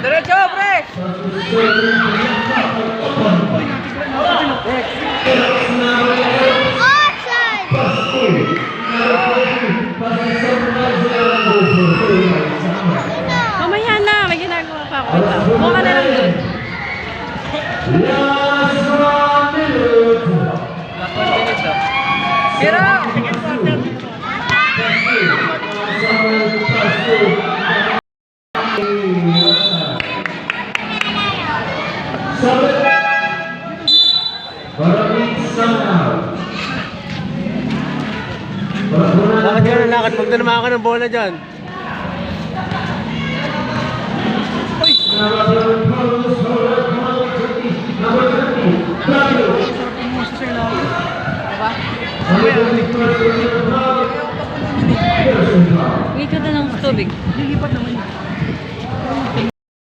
Derecho, pre! Mamaya na, may ginagawa pa ako. Buka na lang dun. Pero! Lakad ka na, lakad. Pag tinamaan ka ng bola dyan. Wait ka na ng tubig. Lilipat naman yun.